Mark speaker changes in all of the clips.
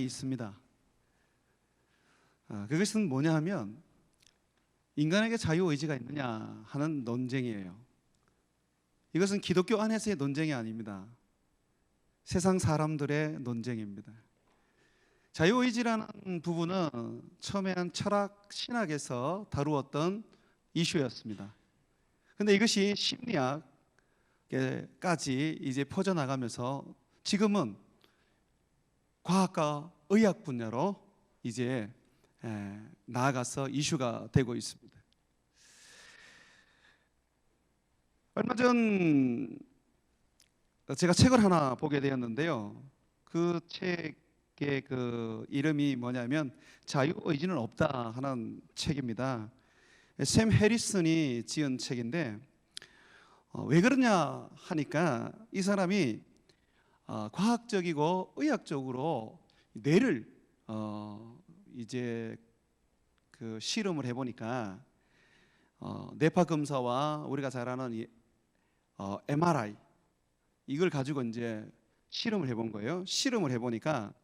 Speaker 1: 있습니다. 그것은 뭐냐 하면 인간에게 자유의지가 있느냐 하는 논쟁이에요. 이것은 기독교 안에서의 논쟁이 아닙니다. 세상 사람들의 논쟁입니다. 자유의지라는 부분은 처음에는 철학, 신학에서 다루었던 이슈였습니다. 그런데 이것이 심리학까지 이제 퍼져나가면서 지금은 과학과 의학 분야로 이제 나아가서 이슈가 되고 있습니다. 얼마 전 제가 책을 하나 보게 되었는데요. 그 책의 그 이름이 뭐냐면 자유의지는 없다 하는 책입니다. 샘 해리슨이 지은 책인데 왜 그러냐 하니까 이 사람이 과학적이고 의학적으로 뇌를 이제 그 실험을 해보니까 뇌파 검사와 우리가 잘 아는 MRI 이걸 가지고 이제 실험을 해본 거예요. 실험을 해보니까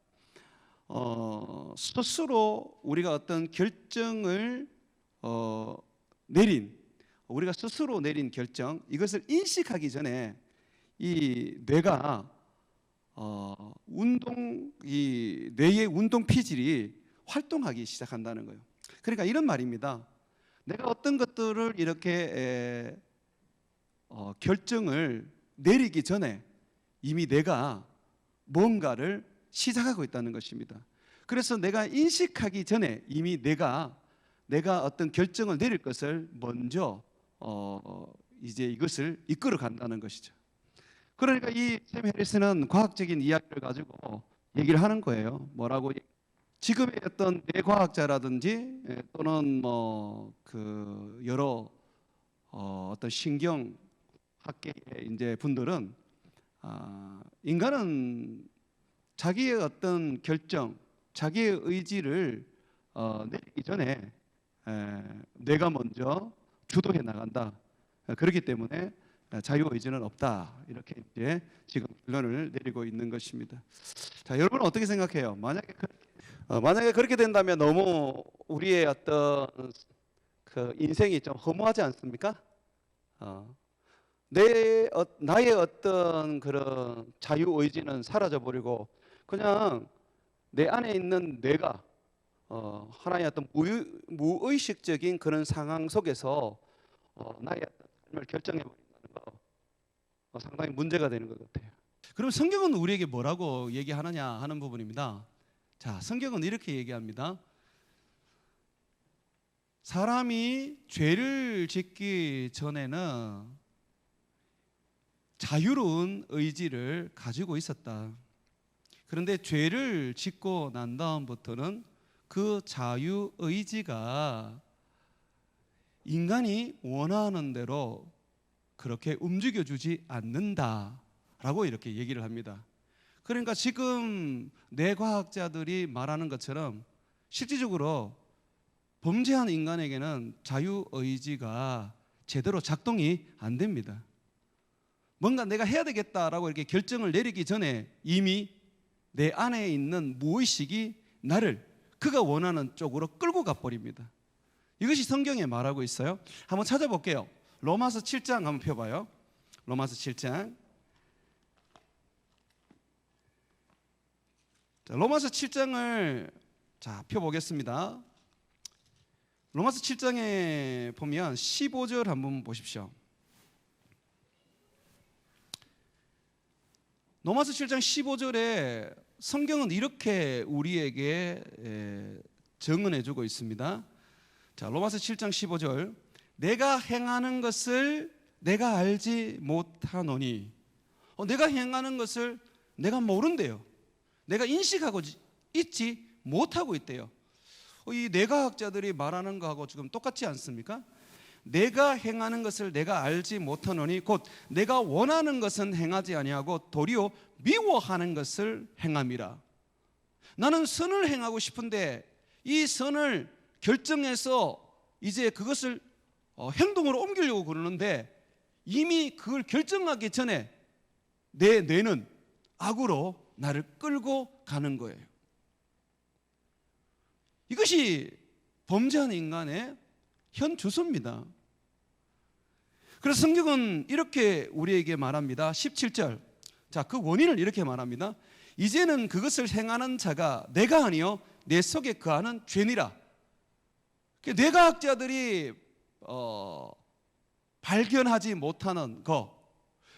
Speaker 1: 스스로 우리가 어떤 결정을 우리가 스스로 내린 결정 이것을 인식하기 전에 이 뇌가 이 뇌의 운동 피질이 활동하기 시작한다는 거예요. 그러니까 이런 말입니다. 내가 어떤 것들을 이렇게 결정을 내리기 전에 이미 내가 뭔가를 시작하고 있다는 것입니다. 그래서 내가 인식하기 전에 이미 내가 어떤 결정을 내릴 것을 먼저 이제 이것을 이끌어 간다는 것이죠. 그러니까 이 샘 해리슨은 과학적인 이야기를 가지고 얘기를 하는 거예요. 뭐라고? 지금의 어떤 뇌과학자라든지 또는 뭐 그 여러 어떤 신경학계의 이제 분들은 인간은 자기의 어떤 결정, 자기의 의지를 내리기 전에 뇌가 먼저 주도해 나간다. 그렇기 때문에 자유의지는 없다. 이렇게 이제 지금 결론을 내리고 있는 것입니다. 자, 여러분은 어떻게 생각해요? 만약에 그렇게 된다면 너무 우리의 어떤 그 인생이 좀 허무하지 않습니까? 나의 어떤 그런 자유의지는 사라져 버리고 그냥 내 안에 있는 뇌가 하나의 어떤 무의식적인 그런 상황 속에서 나의 어떤 삶을 결정해 버린다는 거 상당히 문제가 되는 것 같아요. 그럼 성경은 우리에게 뭐라고 얘기하느냐 하는 부분입니다. 자, 성경은 이렇게 얘기합니다. 사람이 죄를 짓기 전에는 자유로운 의지를 가지고 있었다. 그런데 죄를 짓고 난 다음부터는 그 자유의지가 인간이 원하는 대로 그렇게 움직여주지 않는다라고 이렇게 얘기를 합니다. 그러니까 지금 뇌과학자들이 말하는 것처럼 실질적으로 범죄한 인간에게는 자유의지가 제대로 작동이 안 됩니다. 뭔가 내가 해야 되겠다라고 이렇게 결정을 내리기 전에 이미 내 안에 있는 무의식이 나를 그가 원하는 쪽으로 끌고 가버립니다. 이것이 성경에 말하고 있어요. 한번 찾아볼게요. 로마서 7장 한번 펴봐요. 로마서 7장. 자, 로마서 7장을 펴보겠습니다. 로마서 7장에 보면 15절 한번 보십시오. 로마서 7장 15절에 성경은 이렇게 우리에게 증언해 주고 있습니다. 자, 로마서 7장 15절. 내가 행하는 것을 내가 알지 못하노니. 내가 행하는 것을 내가 모른대요. 내가 인식하고 있지 못하고 있대요. 이 뇌과학자들이 말하는 거하고 지금 똑같지 않습니까? 내가 행하는 것을 내가 알지 못하노니 곧 내가 원하는 것은 행하지 아니하고 도리어 미워하는 것을 행함이라. 나는 선을 행하고 싶은데 이 선을 결정해서 이제 그것을 행동으로 옮기려고 그러는데 이미 그걸 결정하기 전에 내 뇌는 악으로 나를 끌고 가는 거예요. 이것이 범죄한 인간의 현 주소입니다. 그래서 성경은 이렇게 우리에게 말합니다. 17절. 자, 그 원인을 이렇게 말합니다. 이제는 그것을 행하는 자가 내가 아니요 내 속에 거하는 죄니라. 뇌과학자들이 발견하지 못하는 것,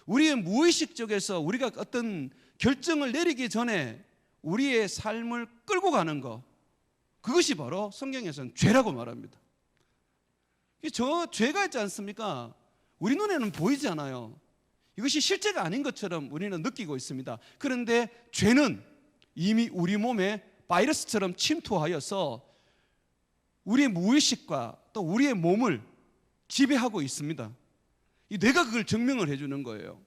Speaker 1: 우리의 무의식 쪽에서 우리가 어떤 결정을 내리기 전에 우리의 삶을 끌고 가는 것, 그것이 바로 성경에서는 죄라고 말합니다. 저 죄가 있지 않습니까? 우리 눈에는 보이지 않아요. 이것이 실제가 아닌 것처럼 우리는 느끼고 있습니다. 그런데 죄는 이미 우리 몸에 바이러스처럼 침투하여서 우리의 무의식과 또 우리의 몸을 지배하고 있습니다. 이 뇌가 그걸 증명을 해주는 거예요.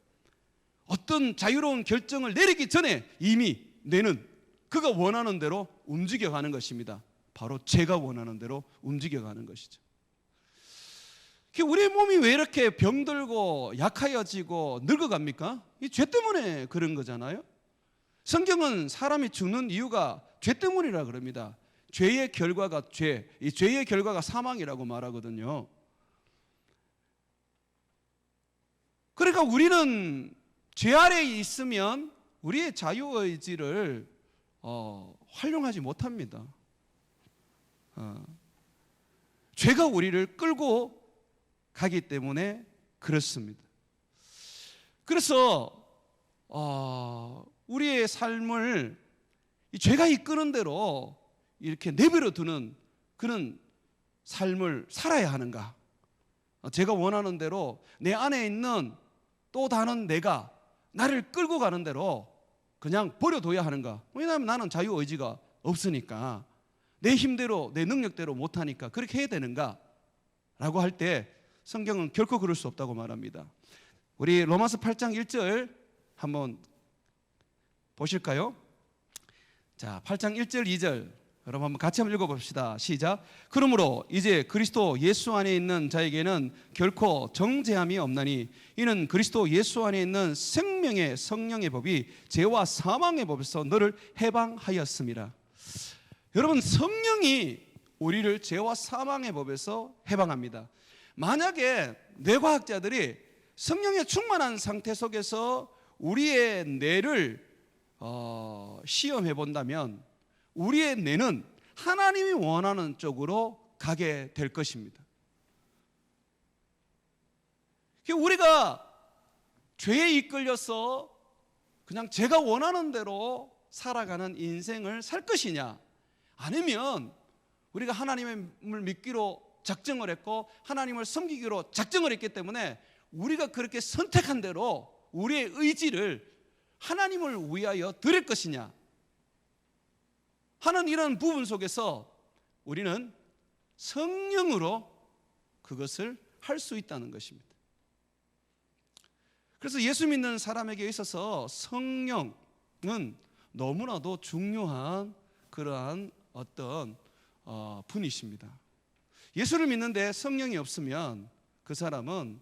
Speaker 1: 어떤 자유로운 결정을 내리기 전에 이미 뇌는 그가 원하는 대로 움직여가는 것입니다. 바로 제가 원하는 대로 움직여가는 것이죠. 우리의 몸이 왜 이렇게 병들고 약하여지고 늙어갑니까? 이 죄 때문에 그런 거잖아요. 성경은 사람이 죽는 이유가 죄 때문이라 그럽니다. 죄의 결과가 죄, 이 죄의 결과가 사망이라고 말하거든요. 그러니까 우리는 죄 아래에 있으면 우리의 자유의지를 활용하지 못합니다. 죄가 우리를 끌고 가기 때문에 그렇습니다. 그래서 우리의 삶을 이 죄가 이끄는 대로 이렇게 내버려 두는 그런 삶을 살아야 하는가? 제가 원하는 대로 내 안에 있는 또 다른 내가 나를 끌고 가는 대로 그냥 버려둬야 하는가? 왜냐하면 나는 자유의지가 없으니까, 내 힘대로 내 능력대로 못하니까 그렇게 해야 되는가? 라고 할 때 성경은 결코 그럴 수 없다고 말합니다. 우리 로마서 8장 1절 한번 보실까요? 자, 8장 1절 2절 여러분 한번 같이 한번 읽어봅시다. 시작. 그러므로 이제 그리스도 예수 안에 있는 자에게는 결코 정죄함이 없나니 이는 그리스도 예수 안에 있는 생명의 성령의 법이 죄와 사망의 법에서 너를 해방하였음이라. 여러분, 성령이 우리를 죄와 사망의 법에서 해방합니다. 만약에 뇌과학자들이 성령의 충만한 상태 속에서 우리의 뇌를 시험해 본다면 우리의 뇌는 하나님이 원하는 쪽으로 가게 될 것입니다. 우리가 죄에 이끌려서 그냥 제가 원하는 대로 살아가는 인생을 살 것이냐, 아니면 우리가 하나님을 믿기로 작정을 했고 하나님을 섬기기로 작정을 했기 때문에 우리가 그렇게 선택한 대로 우리의 의지를 하나님을 위하여 드릴 것이냐 하는 이런 부분 속에서 우리는 성령으로 그것을 할 수 있다는 것입니다. 그래서 예수 믿는 사람에게 있어서 성령은 너무나도 중요한 그러한 어떤 분이십니다. 예수를 믿는데 성령이 없으면 그 사람은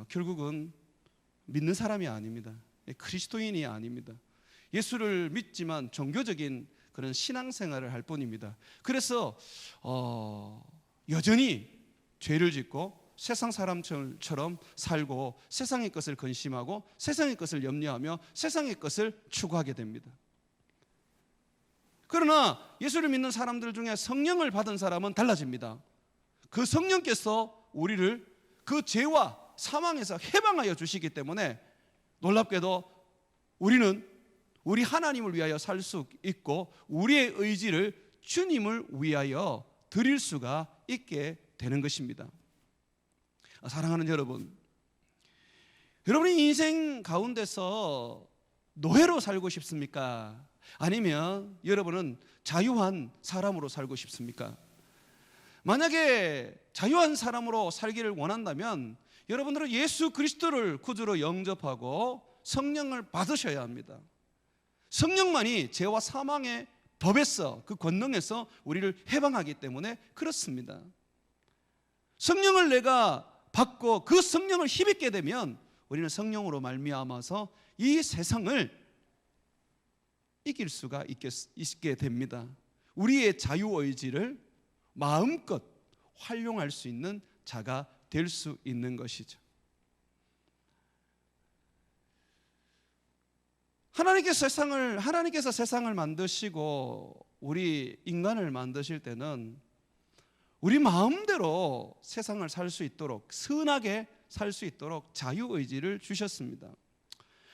Speaker 1: 결국은 믿는 사람이 아닙니다. 그리스도인이 아닙니다. 예수를 믿지만 종교적인 그런 신앙생활을 할 뿐입니다. 그래서 여전히 죄를 짓고 세상 사람처럼 살고 세상의 것을 근심하고 세상의 것을 염려하며 세상의 것을 추구하게 됩니다. 그러나 예수를 믿는 사람들 중에 성령을 받은 사람은 달라집니다. 그 성령께서 우리를 그 죄와 사망에서 해방하여 주시기 때문에 놀랍게도 우리는 우리 하나님을 위하여 살 수 있고 우리의 의지를 주님을 위하여 드릴 수가 있게 되는 것입니다. 사랑하는 여러분, 여러분이 인생 가운데서 노예로 살고 싶습니까? 아니면 여러분은 자유한 사람으로 살고 싶습니까? 만약에 자유한 사람으로 살기를 원한다면 여러분들은 예수 그리스도를 구주로 영접하고 성령을 받으셔야 합니다. 성령만이 죄와 사망의 법에서, 그 권능에서 우리를 해방하기 때문에 그렇습니다. 성령을 내가 받고 그 성령을 힘입게 되면 우리는 성령으로 말미암아서 이 세상을 이길 수가 있게 됩니다. 우리의 자유의지를 마음껏 활용할 수 있는 자가 될 수 있는 것이죠. 하나님께서 세상을 만드시고 우리 인간을 만드실 때는 우리 마음대로 세상을 살 수 있도록, 선하게 살 수 있도록 자유의지를 주셨습니다.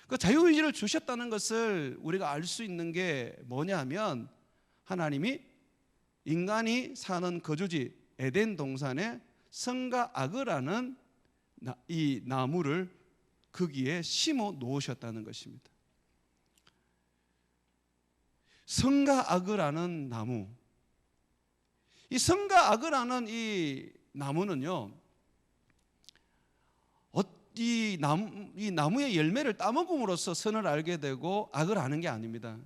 Speaker 1: 그 자유의지를 주셨다는 것을 우리가 알 수 있는 게 뭐냐면, 하나님이 인간이 사는 거주지 에덴 동산에 선과 악이라는 이 나무를 거기에 심어 놓으셨다는 것입니다. 선과 악이라는 나무, 이 선과 악이라는 이 나무는요, 이 나무의 열매를 따먹음으로써 선을 알게 되고 악을 아는 게 아닙니다.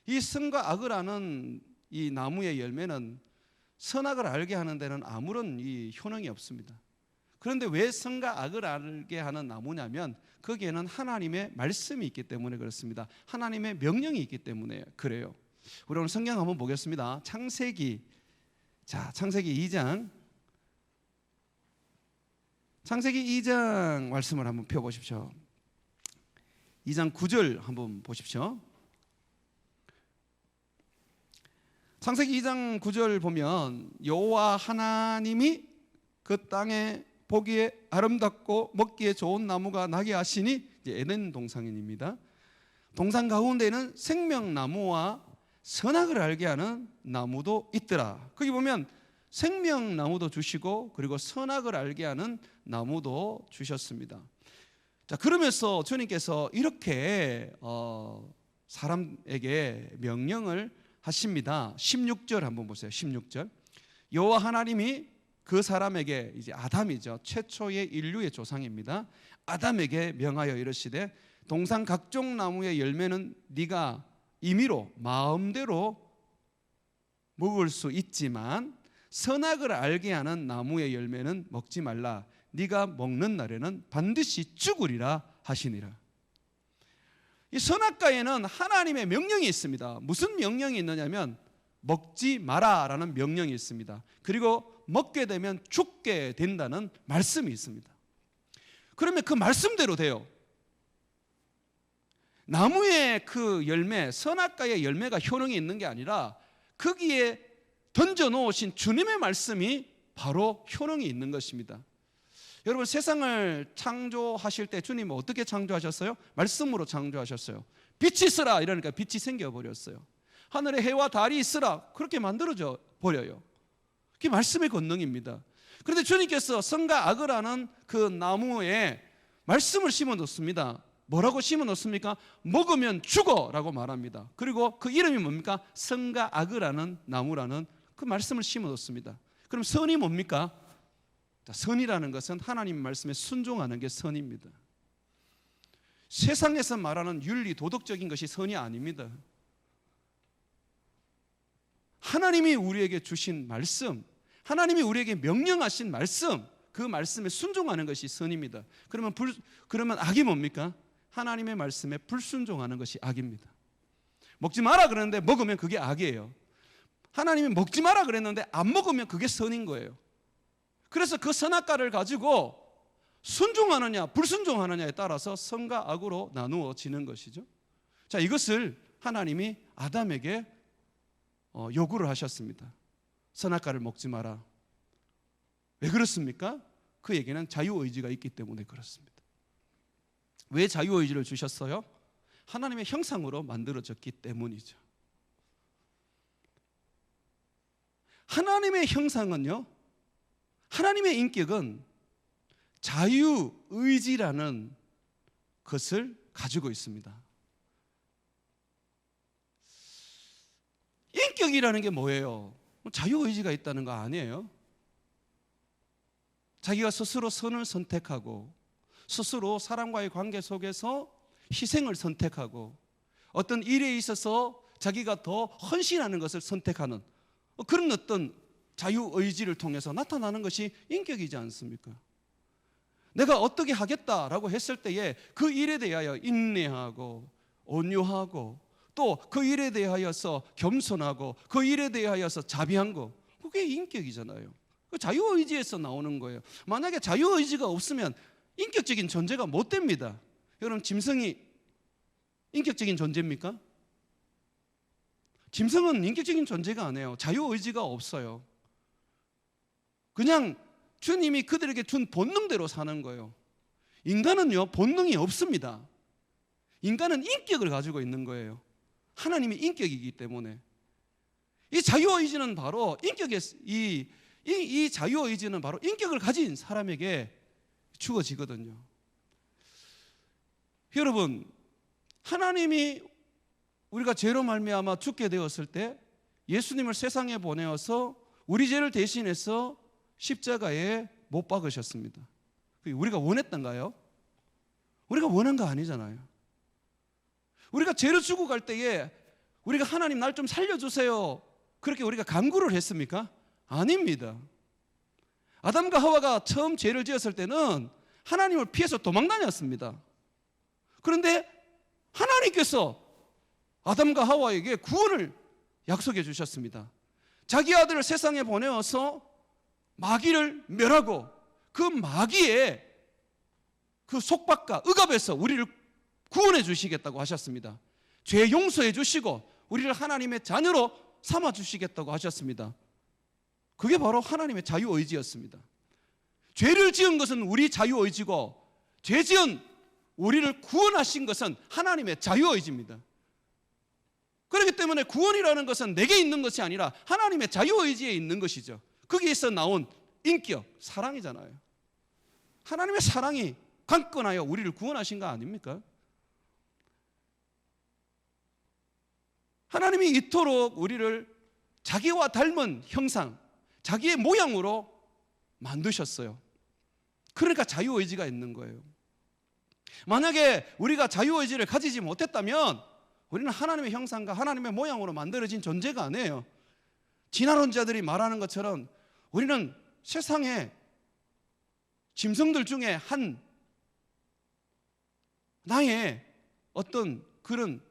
Speaker 1: 이 선과 악이라는 이 나무의 열매는 선악을 알게 하는 데는 아무런 이 효능이 없습니다. 그런데 왜 선과 악을 알게 하는 나무냐면, 거기에는 하나님의 말씀이 있기 때문에 그렇습니다. 하나님의 명령이 있기 때문에 그래요. 우리 오늘 성경 한번 보겠습니다. 창세기 2장 말씀을 한번 펴보십시오. 2장 9절 한번 보십시오. 창세기 2장 9절 보면, 여호와 하나님이 그 땅에 보기에 아름답고 먹기에 좋은 나무가 나게 하시니, 이제 에덴 동산입니다. 동산 가운데는 생명나무와 선악을 알게 하는 나무도 있더라. 거기 보면 생명나무도 주시고, 그리고 선악을 알게 하는 나무도 주셨습니다. 자, 그러면서 주님께서 이렇게 사람에게 명령을 하십니다. 16절 한번 보세요. 16절. 여호와 하나님이 그 사람에게, 이제 아담이죠, 최초의 인류의 조상입니다, 아담에게 명하여 이르시되, 동산 각종 나무의 열매는 네가 임의로 마음대로 먹을 수 있지만 선악을 알게 하는 나무의 열매는 먹지 말라. 네가 먹는 날에는 반드시 죽으리라 하시니라. 이 선악과에는 하나님의 명령이 있습니다. 무슨 명령이 있느냐면, 먹지 마라라는 명령이 있습니다. 그리고 먹게 되면 죽게 된다는 말씀이 있습니다. 그러면 그 말씀대로 돼요. 나무의 그 열매, 선악과의 열매가 효능이 있는 게 아니라 거기에 던져 놓으신 주님의 말씀이 바로 효능이 있는 것입니다. 여러분, 세상을 창조하실 때 주님은 어떻게 창조하셨어요? 말씀으로 창조하셨어요. 빛이 있으라 이러니까 빛이 생겨버렸어요. 하늘에 해와 달이 있으라, 그렇게 만들어져 버려요. 그게 말씀의 권능입니다. 그런데 주님께서 선과 악을 아는 그 나무에 말씀을 심어 놓습니다. 뭐라고 심어 놓습니까? 먹으면 죽어라고 말합니다. 그리고 그 이름이 뭡니까? 선과 악을 아는 나무라는 그 말씀을 심어 놓습니다. 그럼 선이 뭡니까? 선이라는 것은 하나님 말씀에 순종하는 게 선입니다. 세상에서 말하는 윤리, 도덕적인 것이 선이 아닙니다. 하나님이 우리에게 주신 말씀, 하나님이 우리에게 명령하신 말씀, 그 말씀에 순종하는 것이 선입니다. 그러면 악이 뭡니까? 하나님의 말씀에 불순종하는 것이 악입니다. 먹지 마라 그랬는데 먹으면 그게 악이에요. 하나님이 먹지 마라 그랬는데 안 먹으면 그게 선인 거예요. 그래서 그 선악과를 가지고 순종하느냐 불순종하느냐에 따라서 선과 악으로 나누어지는 것이죠. 자, 이것을 하나님이 아담에게 요구를 하셨습니다. 선악과를 먹지 마라. 왜 그렇습니까? 그에게는 자유의지가 있기 때문에 그렇습니다. 왜 자유의지를 주셨어요? 하나님의 형상으로 만들어졌기 때문이죠. 하나님의 형상은요, 하나님의 인격은 자유의지라는 것을 가지고 있습니다. 인격이라는 게 뭐예요? 자유의지가 있다는 거 아니에요? 자기가 스스로 선을 선택하고, 스스로 사람과의 관계 속에서 희생을 선택하고, 어떤 일에 있어서 자기가 더 헌신하는 것을 선택하는 그런 어떤 자유의지를 통해서 나타나는 것이 인격이지 않습니까? 내가 어떻게 하겠다라고 했을 때에 그 일에 대하여 인내하고 온유하고 또 그 일에 대하여서 겸손하고 그 일에 대하여서 자비한 거, 그게 인격이잖아요. 그 자유의지에서 나오는 거예요. 만약에 자유의지가 없으면 인격적인 존재가 못 됩니다. 여러분, 짐승이 인격적인 존재입니까? 짐승은 인격적인 존재가 아니에요. 자유의지가 없어요. 그냥 주님이 그들에게 준 본능대로 사는 거예요. 인간은요, 본능이 없습니다. 인간은 인격을 가지고 있는 거예요. 하나님이 인격이기 때문에. 이 자유의지는 바로 이 자유의지는 바로 인격을 가진 사람에게 주어지거든요. 여러분, 하나님이 우리가 죄로 말미암아 죽게 되었을 때 예수님을 세상에 보내어서 우리 죄를 대신해서 십자가에 못 박으셨습니다. 우리가 원했던가요? 우리가 원한 거 아니잖아요. 우리가 죄로 죽어갈 때에 우리가 하나님 날 좀 살려주세요, 그렇게 우리가 간구를 했습니까? 아닙니다. 아담과 하와가 처음 죄를 지었을 때는 하나님을 피해서 도망다녔습니다. 그런데 하나님께서 아담과 하와에게 구원을 약속해 주셨습니다. 자기 아들을 세상에 보내어서 마귀를 멸하고 그 마귀의 그 속박과 억압에서 우리를 구원해 주시겠다고 하셨습니다. 죄 용서해 주시고 우리를 하나님의 자녀로 삼아 주시겠다고 하셨습니다. 그게 바로 하나님의 자유의지였습니다. 죄를 지은 것은 우리 자유의지고 죄 지은 우리를 구원하신 것은 하나님의 자유의지입니다. 그렇기 때문에 구원이라는 것은 내게 있는 것이 아니라 하나님의 자유의지에 있는 것이죠. 거기에서 나온 인격, 사랑이잖아요. 하나님의 사랑이 강권하여 우리를 구원하신 거 아닙니까? 하나님이 이토록 우리를 자기와 닮은 형상, 자기의 모양으로 만드셨어요. 그러니까 자유의지가 있는 거예요. 만약에 우리가 자유의지를 가지지 못했다면 우리는 하나님의 형상과 하나님의 모양으로 만들어진 존재가 아니에요. 진화론자들이 말하는 것처럼 우리는 세상에 짐승들 중에 한 나의 어떤 그런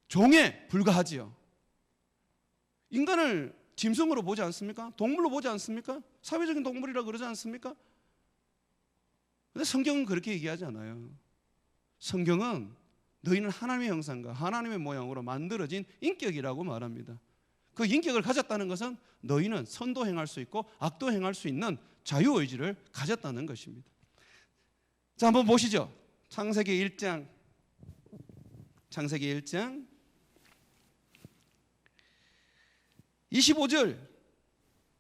Speaker 1: 종에 불과하지요. 인간을 짐승으로 보지 않습니까? 동물로 보지 않습니까? 사회적인 동물이라 그러지 않습니까? 근데 성경은 그렇게 얘기하지 않아요. 성경은 너희는 하나님의 형상과 하나님의 모양으로 만들어진 인격이라고 말합니다. 그 인격을 가졌다는 것은 너희는 선도 행할 수 있고 악도 행할 수 있는 자유의지를 가졌다는 것입니다. 자, 한번 보시죠. 창세기 1장 25절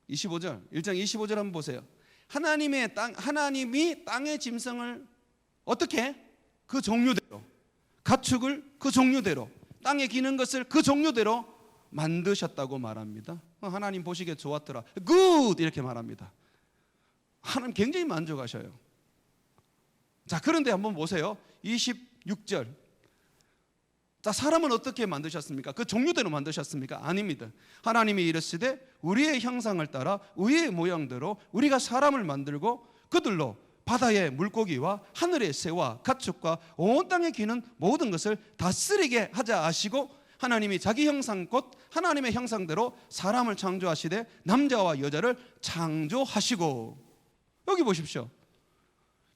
Speaker 1: 1장 25절 한번 보세요. 하나님이 땅의 짐승을 어떻게? 그 종류대로, 가축을 그 종류대로, 땅에 기는 것을 그 종류대로 만드셨다고 말합니다. 하나님 보시기에 좋았더라, good 이렇게 말합니다. 하나님 굉장히 만족하셔요. 자, 그런데 한번 보세요. 26절. 자, 사람은 어떻게 만드셨습니까? 그 종류대로 만드셨습니까? 아닙니다. 하나님이 이르시되 우리의 형상을 따라 우리의 모양대로 우리가 사람을 만들고 그들로 바다의 물고기와 하늘의 새와 가축과 온 땅에 기는 모든 것을 다스리게 하자 하시고 하나님이 자기 형상 곧 하나님의 형상대로 사람을 창조하시되 남자와 여자를 창조하시고. 여기 보십시오.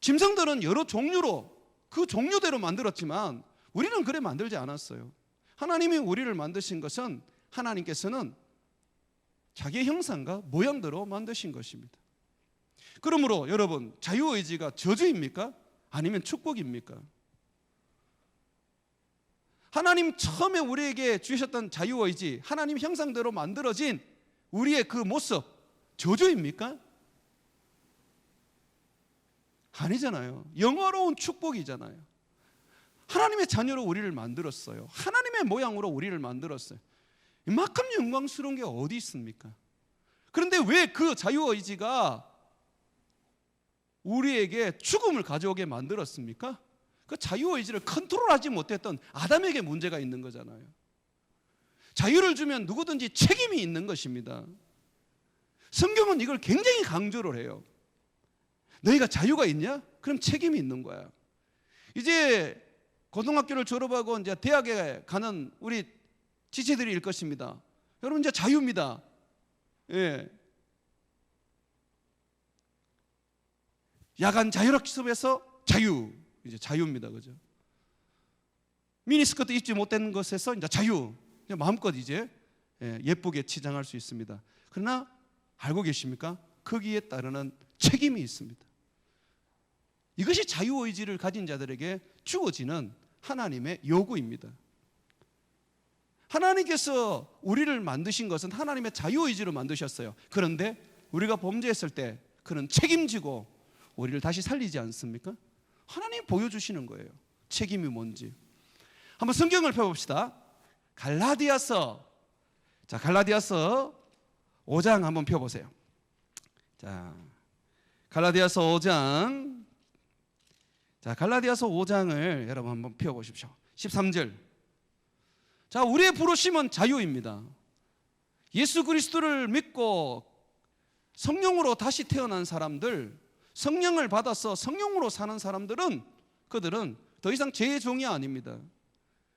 Speaker 1: 짐승들은 여러 종류로 그 종류대로 만들었지만 우리는 그래 만들지 않았어요. 하나님이 우리를 만드신 것은 하나님께서는 자기의 형상과 모양대로 만드신 것입니다. 그러므로 여러분, 자유의지가 저주입니까? 아니면 축복입니까? 하나님 처음에 우리에게 주셨던 자유의지, 하나님 형상대로 만들어진 우리의 그 모습, 저주입니까? 아니잖아요. 영화로운 축복이잖아요. 하나님의 자녀로 우리를 만들었어요. 하나님의 모양으로 우리를 만들었어요. 이만큼 영광스러운 게 어디 있습니까? 그런데 왜 그 자유의지가 우리에게 죽음을 가져오게 만들었습니까? 그 자유의지를 컨트롤하지 못했던 아담에게 문제가 있는 거잖아요. 자유를 주면 누구든지 책임이 있는 것입니다. 성경은 이걸 굉장히 강조를 해요. 너희가 자유가 있냐? 그럼 책임이 있는 거야. 이제 고등학교를 졸업하고 이제 대학에 가는 우리 지체들일 것입니다. 여러분 이제 자유입니다. 예. 야간 자율학습에서 자유, 이제 자유입니다, 그죠? 미니스커트 입지 못된 것에서 이제 자유, 이제 마음껏 이제 예쁘게 치장할 수 있습니다. 그러나 알고 계십니까? 거기에 따르는 책임이 있습니다. 이것이 자유의지를 가진 자들에게 주어지는 하나님의 요구입니다. 하나님께서 우리를 만드신 것은 하나님의 자유의지로 만드셨어요. 그런데 우리가 범죄했을 때 그는 책임지고 우리를 다시 살리지 않습니까? 하나님 보여주시는 거예요. 책임이 뭔지. 한번 성경을 펴봅시다. 갈라디아서 5장 한번 펴보세요. 자, 갈라디아서 5장. 자, 갈라디아서 5장을 여러분 한번 펴보십시오. 13절. 자, 우리의 부르심은 자유입니다. 예수 그리스도를 믿고 성령으로 다시 태어난 사람들, 성령을 받아서 성령으로 사는 사람들은 그들은 더 이상 죄의 종이 아닙니다.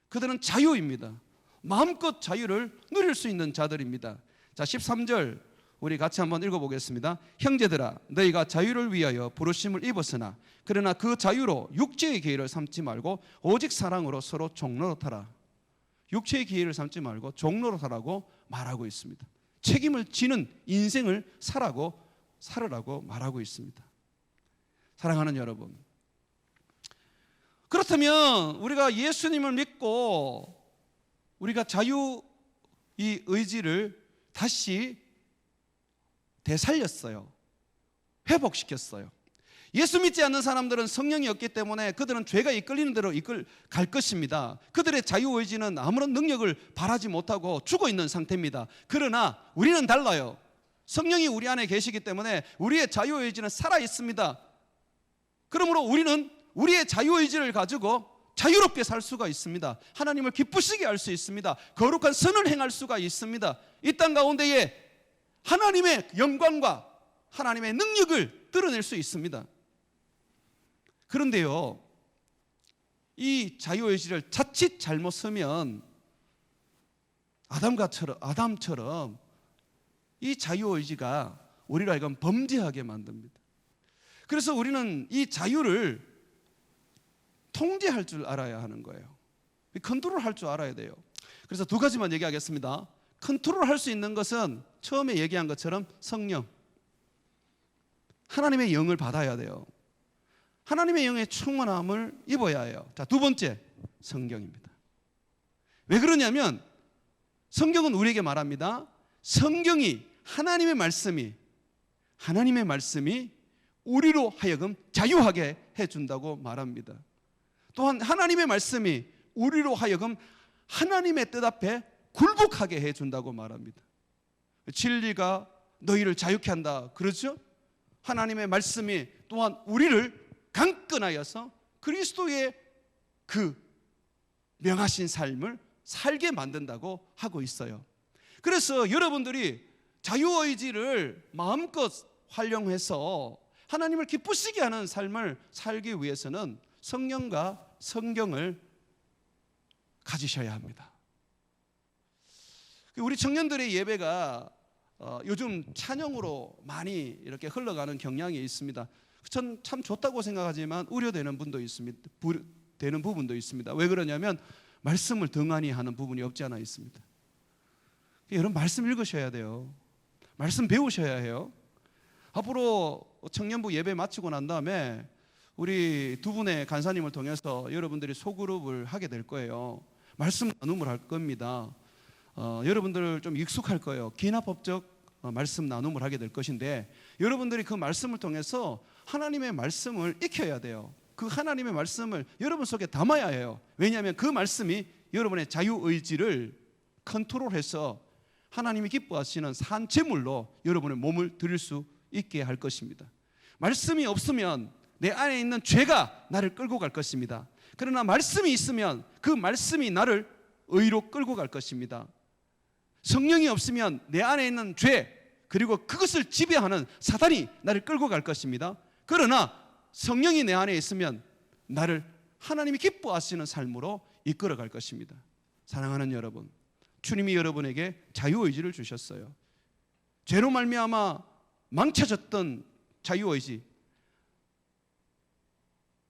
Speaker 1: 그들은 자유입니다. 마음껏 자유를 누릴 수 있는 자들입니다. 자, 13절 우리 같이 한번 읽어보겠습니다. 형제들아, 너희가 자유를 위하여 부르심을 입었으나 그러나 그 자유로 육체의 기회를 삼지 말고 오직 사랑으로 서로 종노릇하라. 육체의 기회를 삼지 말고 종노릇하라고 말하고 있습니다. 책임을 지는 인생을 살으라고 말하고 있습니다. 사랑하는 여러분, 그렇다면 우리가 예수님을 믿고 우리가 자유의 의지를 다시 되살렸어요. 회복시켰어요. 예수 믿지 않는 사람들은 성령이 없기 때문에 그들은 죄가 이끌리는 대로 갈 것입니다. 그들의 자유의지는 아무런 능력을 발하지 못하고 죽어 있는 상태입니다. 그러나 우리는 달라요. 성령이 우리 안에 계시기 때문에 우리의 자유의지는 살아 있습니다. 그러므로 우리는 우리의 자유의지를 가지고 자유롭게 살 수가 있습니다. 하나님을 기쁘시게 할 수 있습니다. 거룩한 선을 행할 수가 있습니다. 이 땅 가운데에 하나님의 영광과 하나님의 능력을 드러낼 수 있습니다. 그런데요, 이 자유의지를 자칫 잘못 쓰면 아담처럼 이 자유의지가 우리를 하여금 범죄하게 만듭니다. 그래서 우리는 이 자유를 통제할 줄 알아야 하는 거예요. 컨트롤할 줄 알아야 돼요. 그래서 두 가지만 얘기하겠습니다. 컨트롤할 수 있는 것은 처음에 얘기한 것처럼 성령, 하나님의 영을 받아야 돼요. 하나님의 영의 충만함을 입어야 해요. 자, 두 번째, 성경입니다. 왜 그러냐면 성경은 우리에게 말합니다. 성경이 하나님의 말씀이 우리로 하여금 자유하게 해준다고 말합니다. 또한 하나님의 말씀이 우리로 하여금 하나님의 뜻 앞에 굴복하게 해준다고 말합니다. 진리가 너희를 자유케 한다, 그렇죠? 하나님의 말씀이 또한 우리를 강건하여서 그리스도의 그 명하신 삶을 살게 만든다고 하고 있어요. 그래서 여러분들이 자유의지를 마음껏 활용해서 하나님을 기쁘시게 하는 삶을 살기 위해서는 성령과 성경을 가지셔야 합니다. 우리 청년들의 예배가 요즘 찬양으로 많이 이렇게 흘러가는 경향이 있습니다. 전 참 좋다고 생각하지만 우려되는 부분도 있습니다. 왜 그러냐면 말씀을 등한히 하는 부분이 없지 않아 있습니다. 여러분, 말씀 읽으셔야 돼요. 말씀 배우셔야 해요. 앞으로 청년부 예배 마치고 난 다음에 우리 두 분의 간사님을 통해서 여러분들이 소그룹을 하게 될 거예요. 말씀 나눔을 할 겁니다. 여러분들 좀 익숙할 거예요. 기납법적 말씀 나눔을 하게 될 것인데 여러분들이 그 말씀을 통해서 하나님의 말씀을 익혀야 돼요. 그 하나님의 말씀을 여러분 속에 담아야 해요. 왜냐하면 그 말씀이 여러분의 자유의지를 컨트롤해서 하나님이 기뻐하시는 산 제물로 여러분의 몸을 드릴 수 있게 할 것입니다. 말씀이 없으면 내 안에 있는 죄가 나를 끌고 갈 것입니다. 그러나 말씀이 있으면 그 말씀이 나를 의로 끌고 갈 것입니다. 성령이 없으면 내 안에 있는 죄, 그리고 그것을 지배하는 사단이 나를 끌고 갈 것입니다. 그러나 성령이 내 안에 있으면 나를 하나님이 기뻐하시는 삶으로 이끌어갈 것입니다. 사랑하는 여러분, 주님이 여러분에게 자유의지를 주셨어요. 죄로 말미암아 망쳐졌던 자유의지,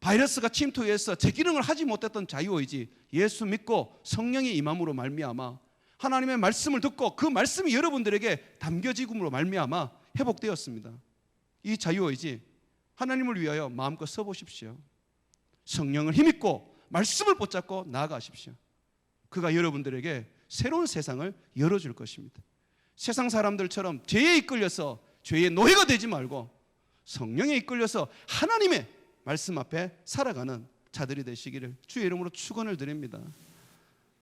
Speaker 1: 바이러스가 침투해서 제 기능을 하지 못했던 자유의지, 예수 믿고 성령의 임함으로 말미암아 하나님의 말씀을 듣고 그 말씀이 여러분들에게 담겨짐으로 말미암아 회복되었습니다. 이 자유의지 하나님을 위하여 마음껏 써보십시오. 성령을 힘입고 말씀을 붙잡고 나아가십시오. 그가 여러분들에게 새로운 세상을 열어줄 것입니다. 세상 사람들처럼 죄에 이끌려서 죄의 노예가 되지 말고 성령에 이끌려서 하나님의 말씀 앞에 살아가는 자들이 되시기를 주의 이름으로 축원을 드립니다.